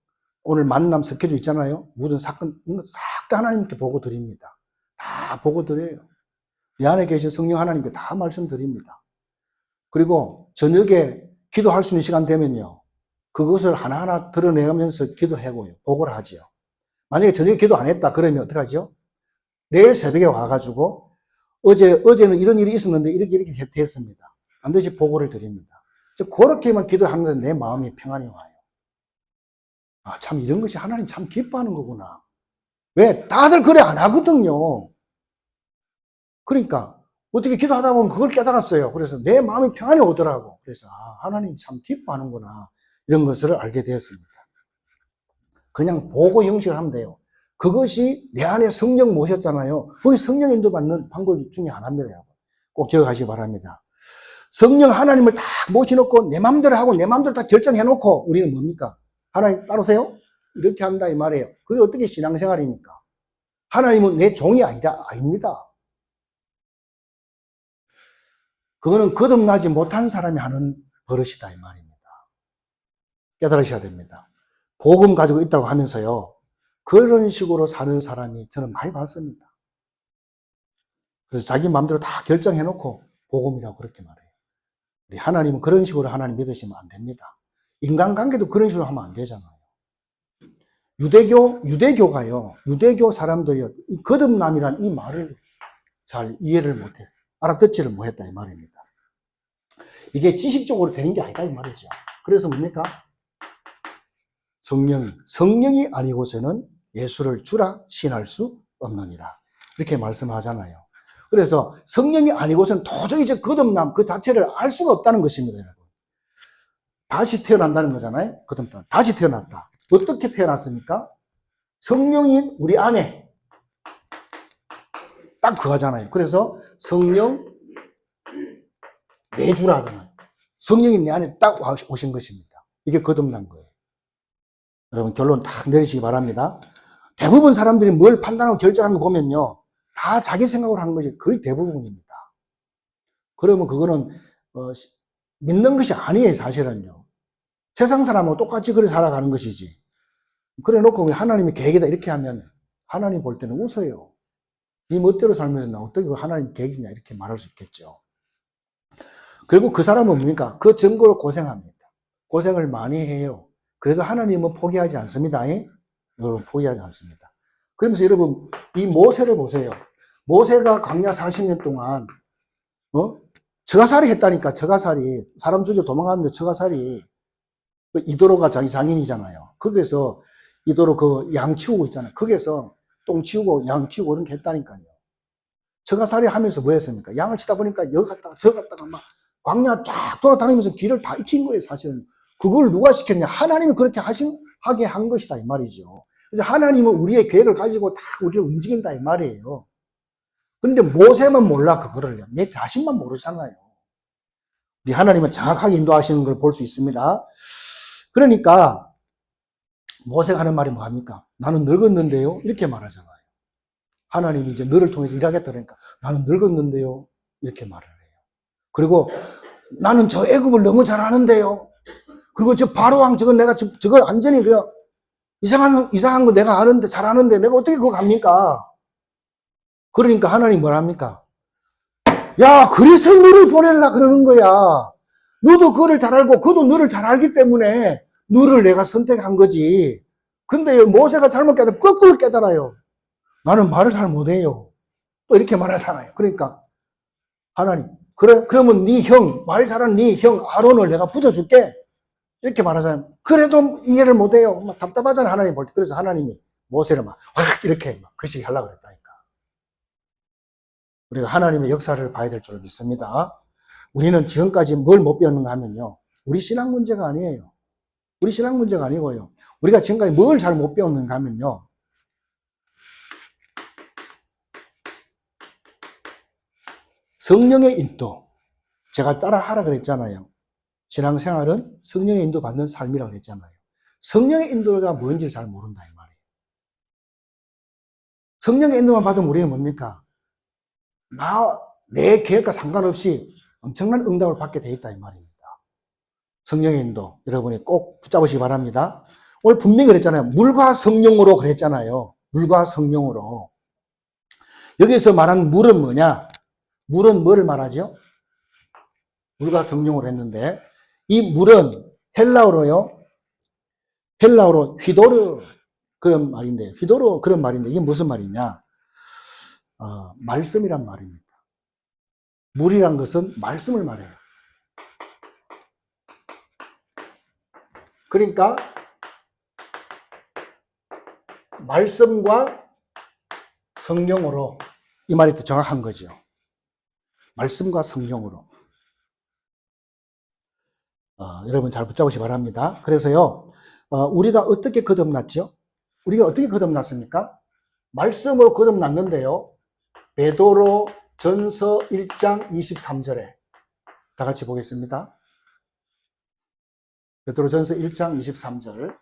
오늘 만남 스케줄 있잖아요. 모든 사건 이거 싹 다 하나님께 보고 드립니다. 다 보고 드려요. 내 안에 계신 성령 하나님께 다 말씀드립니다. 그리고 저녁에 기도할 수 있는 시간 되면요, 그것을 하나하나 드러내면서 기도하고요, 보고를 하지요. 만약에 저녁에 기도 안 했다 그러면 어떡하죠? 내일 새벽에 와가지고 어제는 이런 일이 있었는데 이렇게 됐습니다. 반드시 보고를 드립니다. 그렇게만 기도하는데 내 마음이 평안이 와요. 아, 참 이런 것이 하나님 참 기뻐하는 거구나. 왜? 다들 그래 안 하거든요. 그러니까 어떻게 기도하다 보면 그걸 깨달았어요. 그래서 내 마음이 평안이 오더라고. 그래서 하나님 참 기뻐하는구나. 이런 것을 알게 되었습니다. 그냥 보고 영식을 하면 돼요. 그것이 내 안에 성령 모셨잖아요. 거기 성령 인도받는 방법 중에 하나입니다. 여러분. 꼭 기억하시기 바랍니다. 성령 하나님을 다 모셔놓고 내 마음대로 하고 내 마음대로 다 결정해놓고 우리는 뭡니까? 하나님 따르세요? 이렇게 한다 이 말이에요. 그게 어떻게 신앙생활입니까? 하나님은 내 종이 아닙니다. 그거는 거듭나지 못한 사람이 하는 버릇이다 이 말입니다. 깨달으셔야 됩니다. 복음 가지고 있다고 하면서요, 그런 식으로 사는 사람이 저는 많이 봤습니다. 그래서 자기 마음대로 다 결정해놓고 복음이라고 그렇게 말해요. 우리 하나님은 그런 식으로 하나님 믿으시면 안 됩니다. 인간관계도 그런 식으로 하면 안 되잖아요. 유대교가요, 유대교 사람들이요, 이 거듭남이란 이 말을 잘 이해를 못해요. 알아듣지를 못했다 이 말입니다. 이게 지식적으로 되는 게 아니다 이 말이죠. 그래서 뭡니까? 성령이 아니고서는 예수를 주라 신할 수 없느니라. 이렇게 말씀하잖아요. 그래서 성령이 아니고서는 도저히 이제 거듭남 그 자체를 알 수가 없다는 것입니다, 여러분. 다시 태어난다는 거잖아요. 거듭남. 다시 태어났다. 어떻게 태어났습니까? 성령이 우리 안에 딱 그거잖아요. 그래서 성령 내주라 하잖아요. 성령이 내 안에 딱 오신 것입니다. 이게 거듭난 거예요. 여러분 결론 딱 내리시기 바랍니다. 대부분 사람들이 뭘 판단하고 결정하는 거 보면요, 다 자기 생각으로 하는 것이 거의 대부분입니다. 그러면 그거는 믿는 것이 아니에요, 사실은요. 세상 사람하고 똑같이 그래 살아가는 것이지. 그래 놓고 하나님의 계획이다 이렇게 하면 하나님 볼 때는 웃어요. 네 멋대로 살면서 나 어떻게 하나님 계획이냐 이렇게 말할 수 있겠죠. 그리고 그 사람은 뭡니까? 그 증거로 고생합니다. 고생을 많이 해요. 그래도 하나님은 포기하지 않습니다. 여러분 포기하지 않습니다. 그러면서 여러분 이 모세를 보세요. 모세가 광야 40년 동안 처가살이 했다니까. 처가살이 사람 죽여 도망갔는데 처가살이 이도로가 자기 장인이잖아요. 거기서 이도로 그 양 키우고 있잖아요. 거기서 똥 치우고 양 키우고 그런 게 했다니까요. 처가살이 하면서 뭐 했습니까? 양을 치다 보니까 여기 갔다가 저 갔다가 막 광야 쫙 돌아다니면서 길을 다 익힌 거예요, 사실은. 그걸 누가 시켰냐? 하나님이 그렇게 하게 한 것이다, 이 말이죠. 그래서 하나님은 우리의 계획을 가지고 다 우리를 움직인다, 이 말이에요. 그런데 모세만 몰라, 그거를. 내 자신만 모르잖아요. 우리 하나님은 정확하게 인도하시는 걸 볼 수 있습니다. 그러니까, 모세가 하는 말이 뭐합니까? 나는 늙었는데요? 이렇게 말하잖아요. 하나님이 이제 너를 통해서 일하겠다 그러니까 나는 늙었는데요? 이렇게 말을 해요. 그리고 나는 저 애굽을 너무 잘하는데요? 그리고 저 바로왕 저거 완전히 이상한 거 내가 아는데 잘하는데 내가 어떻게 그거 갑니까? 그러니까 하나님 뭐라 합니까? 야, 그래서 너를 보내려 그러는 거야. 너도 그거를 잘 알고 그도 너를 잘 알기 때문에 너를 내가 선택한 거지. 근데 모세가 잘못 깨달아 거꾸로 깨달아요. 나는 말을 잘 못해요. 또 이렇게 말하잖아요. 그러니까 하나님 그러면 네 형, 말 잘하는 네 형 아론을 내가 붙여줄게. 이렇게 말하잖아요. 그래도 이해를 못해요. 막 답답하잖아요. 하나님 볼 때. 그래서 하나님이 모세를 막 확 이렇게 막 그식 하려고 그랬다니까. 우리가 하나님의 역사를 봐야 될 줄 믿습니다. 우리는 지금까지 뭘 못 배웠는가 하면요. 우리 신앙 문제가 아니에요. 우리 신앙 문제가 아니고요. 우리가 지금까지 뭘 잘 못 배웠는가 하면요. 성령의 인도. 제가 따라 하라 그랬잖아요. 신앙생활은 성령의 인도 받는 삶이라고 그랬잖아요. 성령의 인도가 뭔지를 잘 모른다 이 말이에요. 성령의 인도만 받으면 우리는 뭡니까? 내 계획과 상관없이 엄청난 응답을 받게 돼 있다 이 말입니다. 성령의 인도 여러분이 꼭 붙잡으시기 바랍니다. 오늘 분명히 그랬잖아요. 물과 성령으로 그랬잖아요. 물과 성령으로. 여기서 말한 물은 뭐냐? 물은 뭐를 말하죠? 물과 성령으로 했는데 이 물은 헬라어로 휘도르 그런 말인데 휘도르 그런 말인데 이게 무슨 말이냐? 말씀이란 말입니다. 물이란 것은 말씀을 말해요. 그러니까 말씀과 성령으로 이 말이 더 정확한 거죠. 말씀과 성령으로. 여러분 잘 붙잡으시기 바랍니다. 그래서요, 우리가 어떻게 거듭났죠? 우리가 어떻게 거듭났습니까? 말씀으로 거듭났는데요. 베드로 전서 1장 23절에 다 같이 보겠습니다. 베드로 전서 1장 23절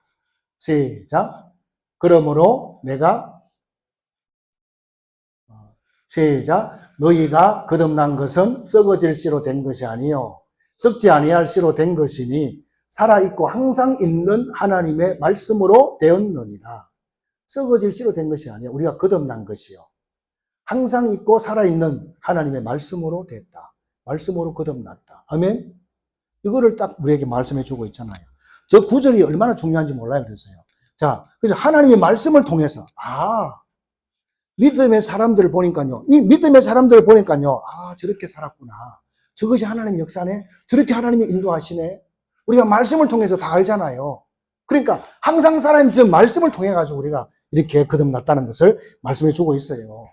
시작. 그러므로 내가 시작. 너희가 거듭난 것은 썩어질 씨로 된 것이 아니요 썩지 아니할 씨로 된 것이니 살아있고 항상 있는 하나님의 말씀으로 되었느니라. 썩어질 씨로 된 것이 아니요 우리가 거듭난 것이요 항상 있고 살아있는 하나님의 말씀으로 됐다. 말씀으로 거듭났다. 아멘. 이거를 딱 우리에게 말씀해 주고 있잖아요. 저 구절이 얼마나 중요한지 몰라요. 그래서요. 자, 그래서 하나님의 말씀을 통해서 믿음의 사람들을 보니까요. 이 믿음의 사람들을 보니까요. 저렇게 살았구나. 저것이 하나님의 역사네. 저렇게 하나님이 인도하시네. 우리가 말씀을 통해서 다 알잖아요. 그러니까 항상 살아있는 저 말씀을 통해 가지고 우리가 이렇게 거듭났다는 것을 말씀해 주고 있어요.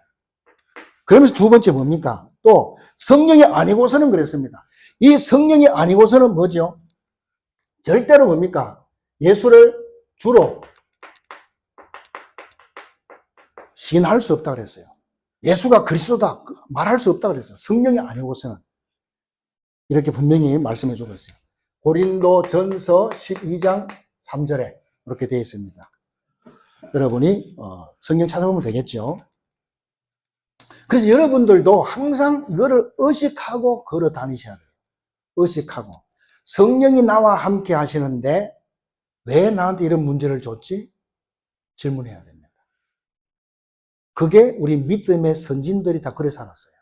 그러면서 두 번째 뭡니까? 또 성령이 아니고서는 그랬습니다. 이 성령이 아니고서는 뭐죠? 절대로 뭡니까? 예수를 주로 시인할 수 없다 그랬어요. 예수가 그리스도다 말할 수 없다 그랬어요. 성령이 아니고서는. 이렇게 분명히 말씀해 주고 있어요. 고린도 전서 12장 3절에 이렇게 되어 있습니다. 여러분이 성경 찾아보면 되겠죠. 그래서 여러분들도 항상 이거를 의식하고 걸어 다니셔야 돼요. 의식하고. 성령이 나와 함께 하시는데 왜 나한테 이런 문제를 줬지? 질문해야 됩니다. 그게 우리 믿음의 선진들이 다 그래 살았어요.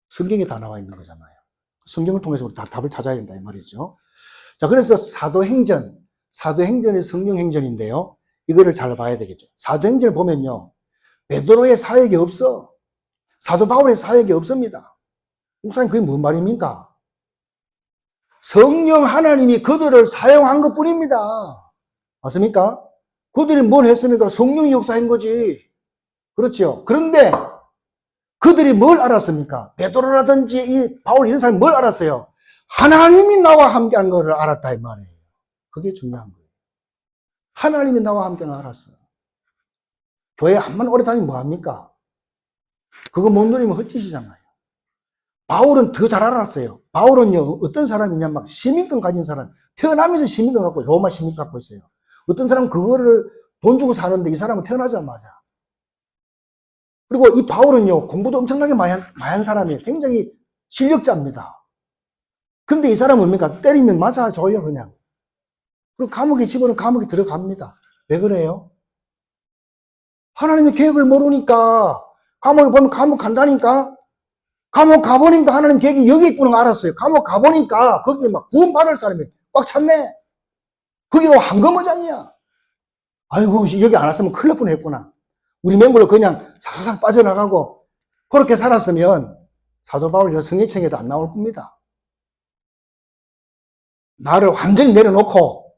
성경에 다 나와 있는 거잖아요. 성경을 통해서 우리 다 답을 찾아야 된다 이 말이죠. 자, 그래서 사도행전이 성령행전인데요. 이거를 잘 봐야 되겠죠. 사도행전을 보면요. 베드로의 사역이 없어. 사도 바울의 사역이 없습니다. 목사님, 그게 뭔 말입니까? 성령 하나님이 그들을 사용한 것 뿐입니다. 맞습니까? 그들이 뭘 했습니까? 성령이 역사한 거지. 그렇죠. 그런데 그들이 뭘 알았습니까? 베드로라든지 이 바울 이런 사람이 뭘 알았어요? 하나님이 나와 함께한 것을 알았다 이 말이에요. 그게 중요한 거예요. 하나님이 나와 함께한 걸 알았어. 교회 한번 오래 다니면 뭐합니까? 그거 못 누리면 헛짓이잖아요. 바울은 더 잘 알았어요. 바울은요, 어떤 사람이냐, 막 시민권 가진 사람, 태어나면서 시민권 갖고, 로마 시민권 갖고 있어요. 어떤 사람은 그거를 돈 주고 사는데 이 사람은 태어나자마자. 그리고 이 바울은요, 공부도 엄청나게 많이 한 사람이에요. 굉장히 실력자입니다. 근데 이 사람은 뭡니까? 때리면 맞아줘요, 그냥. 그리고 감옥에 집어넣으면 감옥에 들어갑니다. 왜 그래요? 하나님의 계획을 모르니까, 감옥에 보면 감옥 간다니까, 감옥 가보니까 하나님 계획이 여기 있구나 알았어요. 감옥 가보니까 거기에 막 구원받을 사람이 꽉 찼네. 거기가 황금어장이야. 아이고, 여기 안 왔으면 큰일 날 뻔했구나. 우리 맹물로 그냥 사사삭 빠져나가고 그렇게 살았으면 사도 바울 성경책에도 안 나올 겁니다. 나를 완전히 내려놓고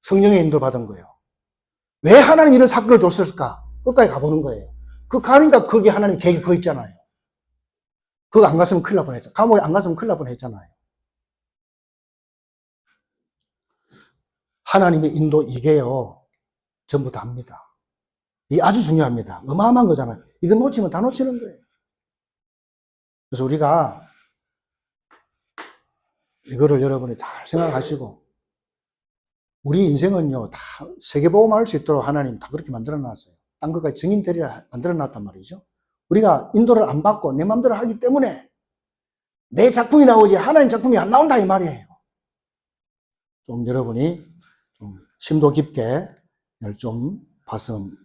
성령의 인도 받은 거예요. 왜 하나님 이런 사건을 줬을까? 끝까지 가보는 거예요. 그 가니까 거기 하나님 계획이 거 있잖아요. 그거 안 갔으면 큰일 날 뻔했죠. 감옥에 안 갔으면 큰일 날 뻔했잖아요. 하나님의 인도 이게요, 전부 다입니다. 이게 아주 중요합니다. 어마어마한 거잖아요. 이거 놓치면 다 놓치는 거예요. 그래서 우리가 이거를 여러분이 잘 생각하시고, 우리 인생은요, 다 세계보험할 수 있도록 하나님 다 그렇게 만들어 놨어요. 딴 것까지 증인 되리라 만들어 놨단 말이죠. 우리가 인도를 안 받고 내 마음대로 하기 때문에 내 작품이 나오지 하나님 작품이 안 나온다 이 말이에요. 좀 여러분이 좀 심도 깊게 좀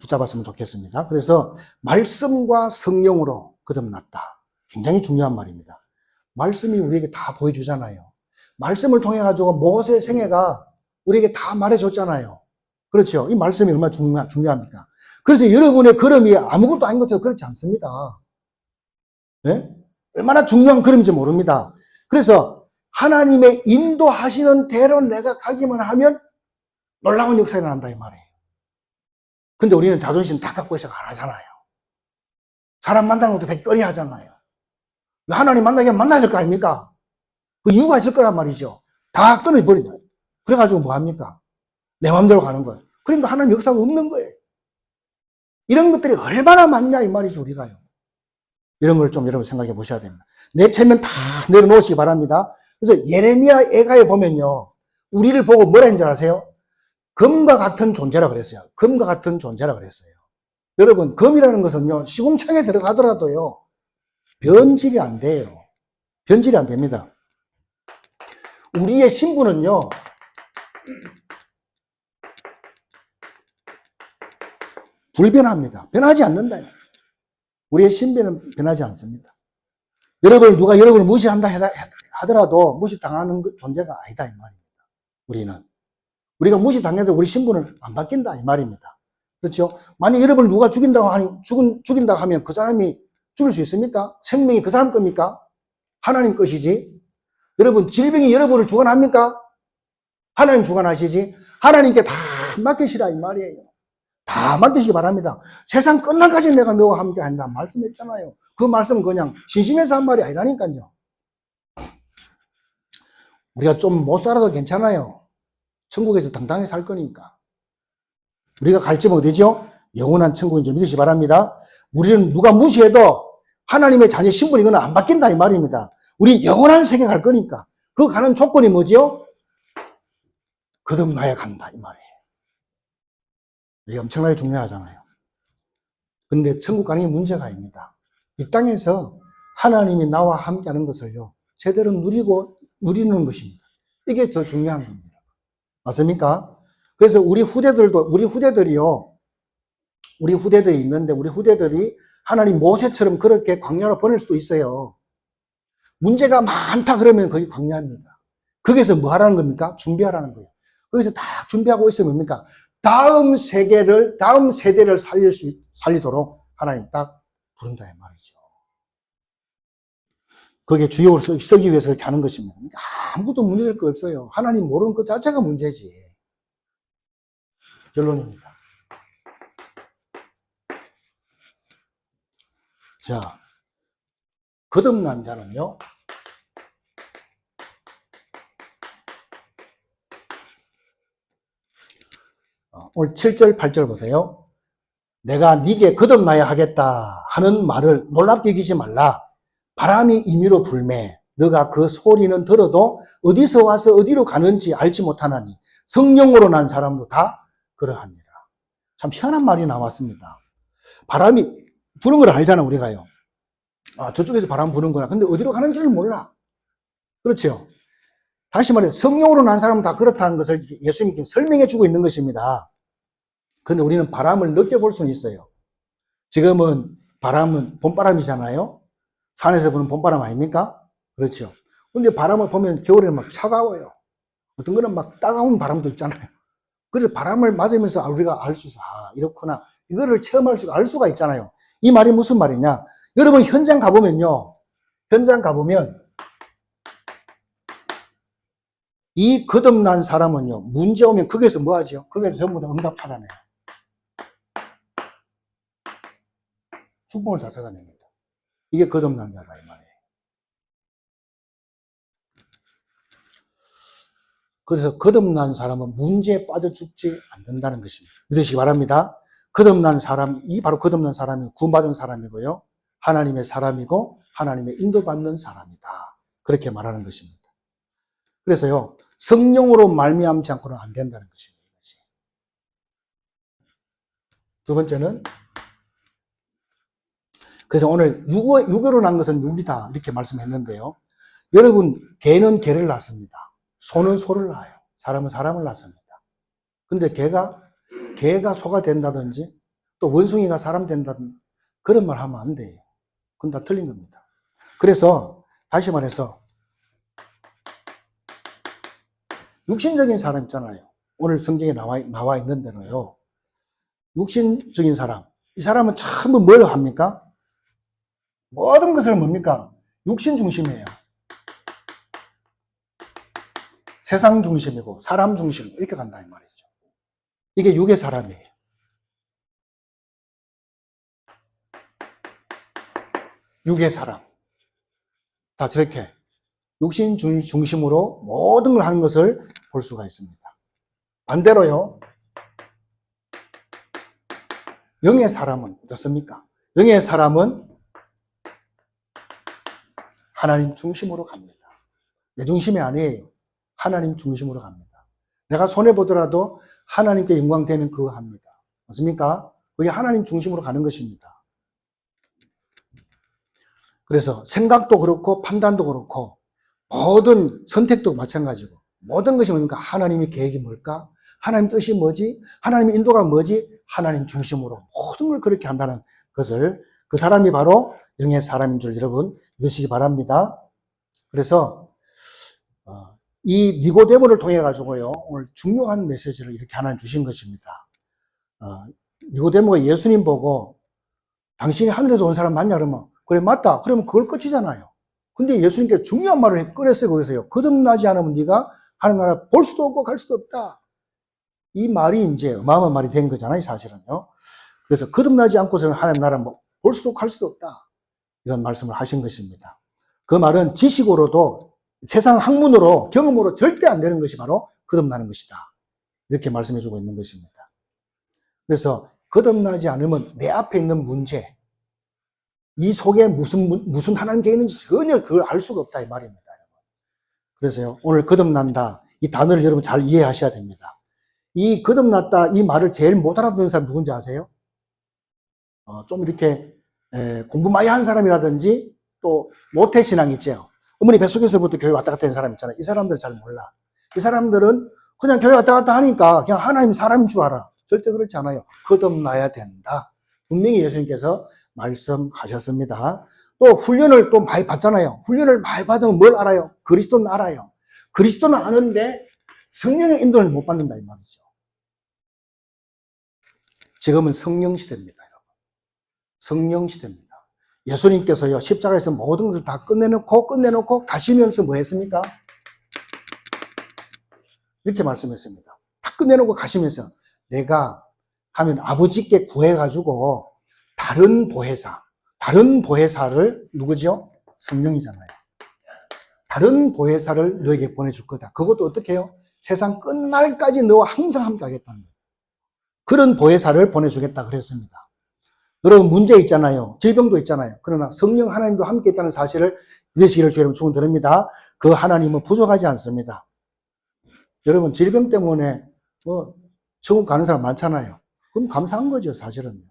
붙잡았으면 좋겠습니다. 그래서 말씀과 성령으로 거듭났다. 굉장히 중요한 말입니다. 말씀이 우리에게 다 보여주잖아요. 말씀을 통해 가지고 모세의 생애가 우리에게 다 말해줬잖아요. 그렇죠? 이 말씀이 얼마나 중요합니까? 그래서 여러분의 걸음이 아무것도 아닌 것 같아요. 그렇지 않습니다. 네? 얼마나 중요한 걸음인지 모릅니다. 그래서 하나님의 인도하시는 대로 내가 가기만 하면 놀라운 역사가 난다 이 말이에요. 근데 우리는 자존심 다 갖고 있어서 안 하잖아요. 사람 만나는 것도 되게 꺼려 하잖아요. 하나님 만나게 하면 만나야 될 거 아닙니까? 그 이유가 있을 거란 말이죠. 다 끊어버리죠. 그래가지고 뭐 합니까? 내 마음대로 가는 거예요. 그러니까 하나님 역사가 없는 거예요. 이런 것들이 얼마나 많냐 이 말이죠, 우리가요. 이런 걸 좀 여러분 생각해 보셔야 됩니다. 내 체면 다 내려놓으시기 바랍니다. 그래서 예레미야 애가에 보면요, 우리를 보고 뭐라 했는지 아세요? 금과 같은 존재라 그랬어요. 금과 같은 존재라 그랬어요. 여러분, 금이라는 것은요, 시궁창에 들어가더라도요, 변질이 안 돼요. 변질이 안 됩니다. 우리의 신분은요, 불변합니다. 변하지 않는다. 우리의 신변은 변하지 않습니다. 누가 여러분을 무시한다 하더라도 무시당하는 존재가 아니다 이 말입니다. 우리가 무시당해도 우리 신분은 안 바뀐다 이 말입니다. 그렇죠? 만약 여러분을 누가 죽인다고 하면 그 사람이 죽을 수 있습니까? 생명이 그 사람 겁니까? 하나님 것이지. 여러분, 질병이 여러분을 주관합니까? 하나님 주관하시지. 하나님께 다 맡기시라 이 말이에요. 다 맡기시기 바랍니다. 세상 끝날까지 내가 너와 함께 한다 말씀했잖아요. 그 말씀은 그냥 심심해서 한 말이 아니라니까요. 우리가 좀 못 살아도 괜찮아요. 천국에서 당당히 살 거니까. 우리가 갈 집은 어디죠? 영원한 천국인 줄 믿으시기 바랍니다. 우리는 누가 무시해도 하나님의 자녀 신분이 그건 안 바뀐다 이 말입니다. 우리 영원한 세계 갈 거니까. 그 가는 조건이 뭐죠? 거듭나야 간다 이 말이에요. 이게 엄청나게 중요하잖아요. 근데 천국 가는 게 문제가 아닙니다. 이 땅에서 하나님이 나와 함께 하는 것을요, 제대로 누리고 누리는 것입니다. 이게 더 중요한 겁니다. 맞습니까? 그래서 우리 후대들이 있는데, 우리 후대들이 하나님 모세처럼 그렇게 광야로 보낼 수도 있어요. 문제가 많다 그러면 거기 광야입니다. 거기서 뭐 하라는 겁니까? 준비하라는 거예요. 거기서 다 준비하고 있으면 뭡니까? 다음 세대를 살리도록 하나님 딱 부른다, 이 말이죠. 거기에 주역으로 서기 위해서 그렇게 하는 것입니다. 아무것도 문제될 거 없어요. 하나님 모르는 것 자체가 문제지. 결론입니다. 자, 거듭난 자는요, 오늘 7절, 8절 보세요. 내가 네게 거듭나야 하겠다 하는 말을 놀랍게 여기지 말라. 바람이 임의로 불매 너가 그 소리는 들어도 어디서 와서 어디로 가는지 알지 못하나니 성령으로 난 사람도 다 그러하니라. 참 희한한 말이 나왔습니다. 바람이 부는 걸 알잖아, 우리가요. 저쪽에서 바람 부는구나. 근데 어디로 가는지를 몰라. 그렇죠? 다시 말해, 성령으로 난 사람은 다 그렇다는 것을 예수님께 설명해 주고 있는 것입니다. 근데 우리는 바람을 느껴볼 수는 있어요. 지금은 바람은 봄바람이잖아요. 산에서 부는 봄바람 아닙니까? 그렇죠. 근데 바람을 보면 겨울에는 막 차가워요. 어떤 거는 막 따가운 바람도 있잖아요. 그래서 바람을 맞으면서 우리가 알 수 있어. 이렇구나. 이거를 체험할 알 수가 있잖아요. 이 말이 무슨 말이냐? 여러분 현장 가보면요. 현장 가보면 이 거듭난 사람은요. 문제 오면 거기에서 뭐 하죠? 거기에서 전부 다 응답 찾아내요. 축복을 다 찾아냅니다. 이게 거듭난 자다, 이 말이에요. 그래서 거듭난 사람은 문제에 빠져 죽지 않는다는 것입니다. 믿으시기 바랍니다. 거듭난 사람, 이 바로 거듭난 사람이 구원받은 사람이고요. 하나님의 사람이고 하나님의 인도받는 사람이다. 그렇게 말하는 것입니다. 그래서요, 성령으로 말미암지 않고는 안 된다는 것입니다. 두 번째는, 그래서 오늘 유교로 난 것은 육이다 이렇게 말씀했는데요. 여러분, 개는 개를 낳습니다. 소는 소를 낳아요. 사람은 사람을 낳습니다. 근데 개가 소가 된다든지 또 원숭이가 사람 된다든지 그런 말 하면 안 돼요. 그건 다 틀린 겁니다. 그래서 다시 말해서 육신적인 사람 있잖아요. 오늘 성경에 나와 있는 대로요. 육신적인 사람, 이 사람은 전부 뭘 합니까? 모든 것을 뭡니까? 육신 중심이에요. 세상 중심이고 사람 중심 이렇게 간다 이 말이죠. 이게 육의 사람이에요. 육의 사람. 다 저렇게 육신 중심으로 모든 걸 하는 것을 볼 수가 있습니다. 반대로요. 영의 사람은 어떻습니까? 영의 사람은 하나님 중심으로 갑니다. 내 중심이 아니에요. 하나님 중심으로 갑니다. 내가 손해보더라도 하나님께 영광 되면 그거 합니다. 맞습니까? 그게 하나님 중심으로 가는 것입니다. 그래서 생각도 그렇고 판단도 그렇고 모든 선택도 마찬가지고 모든 것이 뭡니까? 하나님의 계획이 뭘까? 하나님 뜻이 뭐지? 하나님의 인도가 뭐지? 하나님 중심으로 모든 걸 그렇게 한다는 것을 그 사람이 바로 영의 사람인 줄 여러분 믿으시기 바랍니다. 그래서 이 니고데모를 통해 가지고요 오늘 중요한 메시지를 이렇게 하나 주신 것입니다. 니고데모가 예수님 보고 당신이 하늘에서 온 사람 맞냐 그러면 그래 맞다 그러면 그걸 끝이잖아요. 근데 예수님께 중요한 말을 꺼냈어요. 거기서요. 거듭나지 않으면 네가 하나님 나라 볼 수도 없고 갈 수도 없다. 이 말이 이제 어마어마한 말이 된 거잖아요, 사실은요. 그래서 거듭나지 않고서는 하나님 나라 뭐 볼 수도 없고 갈 수도 없다. 이런 말씀을 하신 것입니다. 그 말은 지식으로도 세상 학문으로 경험으로 절대 안 되는 것이 바로 거듭나는 것이다. 이렇게 말씀해 주고 있는 것입니다. 그래서 거듭나지 않으면 내 앞에 있는 문제, 이 속에 무슨 하나님께 있는지 전혀 그걸 알 수가 없다 이 말입니다. 그래서요 오늘 거듭난다 이 단어를 여러분 잘 이해하셔야 됩니다. 이 거듭났다 이 말을 제일 못 알아듣는 사람 누군지 아세요? 좀 이렇게 공부 많이 한 사람이라든지 또 모태신앙 있죠. 어머니 뱃속에서부터 교회 왔다 갔다 하는 사람 있잖아요. 이 사람들 잘 몰라. 이 사람들은 그냥 교회 왔다 갔다 하니까 그냥 하나님 사람인 줄 알아. 절대 그렇지 않아요. 거듭나야 된다. 분명히 예수님께서 말씀하셨습니다. 또 훈련을 또 많이 받잖아요. 훈련을 많이 받으면 뭘 알아요? 그리스도는 알아요. 그리스도는 아는데 성령의 인도를 못 받는다 이 말이죠. 지금은 성령 시대입니다, 여러분. 성령 시대입니다. 예수님께서요, 십자가에서 모든 것을 다 끝내놓고 가시면서 뭐 했습니까? 이렇게 말씀했습니다. 다 끝내놓고 가시면서 내가 가면 아버지께 구해가지고 다른 보혜사를 누구죠? 성령이잖아요. 다른 보혜사를 너에게 보내줄 거다. 그것도 어떻게 해요? 세상 끝날까지 너와 항상 함께 하겠다는 거예요. 그런 보혜사를 보내주겠다 그랬습니다. 여러분 문제 있잖아요. 질병도 있잖아요. 그러나 성령 하나님도 함께 있다는 사실을 믿으시기를 주 여러분 축원드립니다. 그 하나님은 부족하지 않습니다. 여러분 질병 때문에 천국 가는 사람 많잖아요. 그럼 감사한 거죠, 사실은요.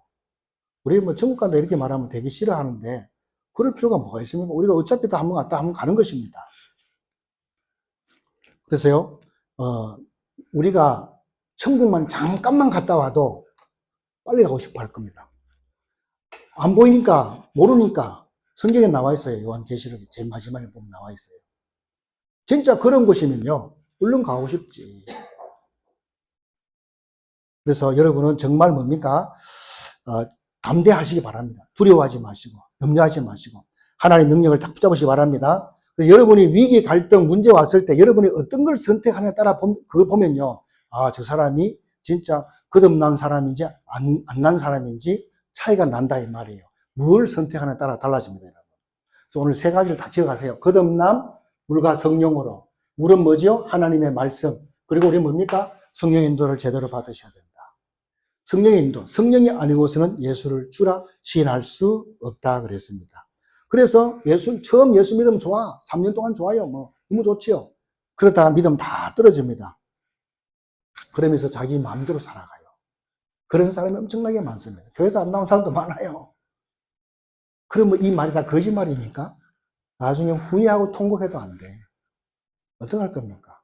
우리 천국 간다 이렇게 말하면 되게 싫어하는데 그럴 필요가 뭐가 있습니까? 우리가 어차피 다 한번 갔다 한번 가는 것입니다. 그래서요, 우리가 천국만 잠깐만 갔다 와도 빨리 가고 싶어 할 겁니다. 안 보이니까, 모르니까 성경에 나와 있어요. 요한계시록에 제일 마지막에 보면 나와 있어요. 진짜 그런 곳이면요, 얼른 가고 싶지. 그래서 여러분은 정말 뭡니까? 담대하시기 바랍니다. 두려워하지 마시고, 염려하지 마시고, 하나님의 능력을 딱 붙잡으시기 바랍니다. 여러분이 위기, 갈등, 문제 왔을 때 여러분이 어떤 걸 선택하느냐에 따라 그거 보면요, 저 사람이 진짜 거듭난 사람인지 안 난 사람인지 차이가 난다 이 말이에요. 뭘 선택하느냐에 따라 달라집니다, 여러분. 그래서 오늘 세 가지를 다 기억하세요. 거듭남, 물과 성령으로. 물은 뭐죠? 하나님의 말씀. 그리고 우리 뭡니까? 성령의 인도를 제대로 받으셔야 된다. 성령의 인도. 성령이 아니고서는 예수를 주라 시인할 수 없다 그랬습니다. 그래서 처음 예수 믿으면 좋아. 3년 동안 좋아요. 너무 좋지요. 그러다가 믿음 다 떨어집니다. 그러면서 자기 마음대로 살아가요. 그런 사람이 엄청나게 많습니다. 교회도 안 나온 사람도 많아요. 그러면 이 말이 다 거짓말입니까? 나중에 후회하고 통곡해도 안 돼. 어떡할 겁니까?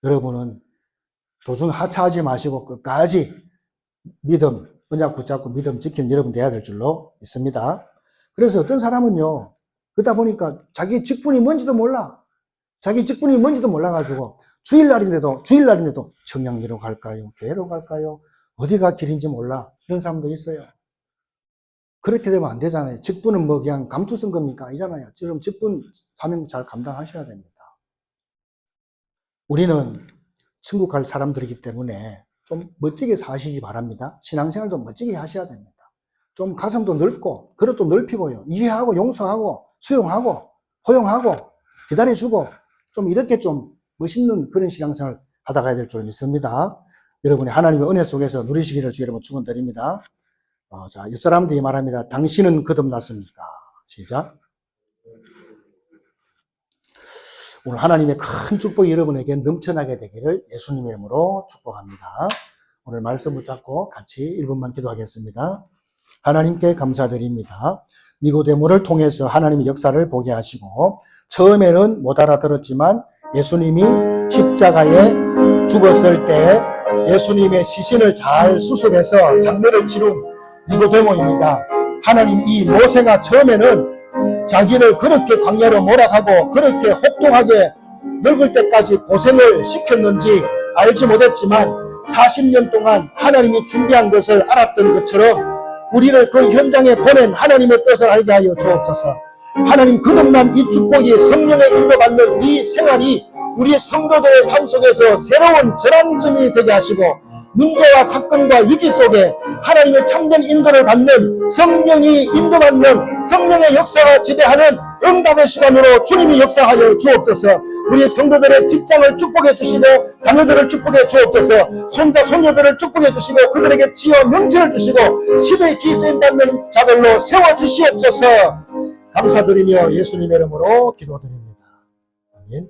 여러분은 도중 하차하지 마시고 끝까지 믿음, 언약 붙잡고 믿음 지키는 여러분 돼야 될 줄로 믿습니다. 그래서 어떤 사람은요, 그러다 보니까 자기 직분이 뭔지도 몰라. 자기 직분이 뭔지도 몰라가지고 주일날인데도 청량리로 갈까요? 교회로 갈까요? 어디가 길인지 몰라. 이런 사람도 있어요. 그렇게 되면 안 되잖아요. 직분은 그냥 감투 쓴 겁니까? 아니잖아요. 지금 직분 사명 잘 감당하셔야 됩니다. 우리는 천국 갈 사람들이기 때문에 좀 멋지게 사시기 바랍니다. 신앙생활도 멋지게 하셔야 됩니다. 좀 가슴도 넓고 그릇도 넓히고요. 이해하고 용서하고 수용하고 포용하고 기다려주고 좀 이렇게 좀 멋있는 그런 신앙생활 하다 가야 될 줄 믿습니다. 여러분이 하나님의 은혜 속에서 누리시기를 주 여러분 축원드립니다. 자, 옆 사람들이 말합니다. 당신은 거듭났습니까? 시작. 오늘 하나님의 큰 축복이 여러분에게 넘쳐나게 되기를 예수님의 이름으로 축복합니다. 오늘 말씀 붙잡고 같이 1분만 기도하겠습니다. 하나님께 감사드립니다. 니고데모를 통해서 하나님의 역사를 보게 하시고 처음에는 못 알아들었지만 예수님이 십자가에 죽었을 때 예수님의 시신을 잘 수습해서 장례를 치른 니고데모입니다. 하나님, 이 모세가 처음에는 자기를 그렇게 광야로 몰아가고 그렇게 혹독하게 늙을 때까지 고생을 시켰는지 알지 못했지만 40년 동안 하나님이 준비한 것을 알았던 것처럼 우리를 그 현장에 보낸 하나님의 뜻을 알게 하여 주옵소서. 하나님, 거듭난 이 축복이 성령의 인도받는 이 생활이 우리 성도들의 삶 속에서 새로운 전환점이 되게 하시고 문제와 사건과 위기 속에 하나님의 참된 인도를 받는 성령이 인도받는 성령의 역사가 지배하는 응답의 시간으로 주님이 역사하여 주옵소서. 우리 성도들의 직장을 축복해 주시고 자녀들을 축복해 주옵소서. 손자 손녀들을 축복해 주시고 그들에게 지어 명철을 주시고 시대의 기세에 받는 자들로 세워주시옵소서. 감사드리며 예수님의 이름으로 기도드립니다. 아멘.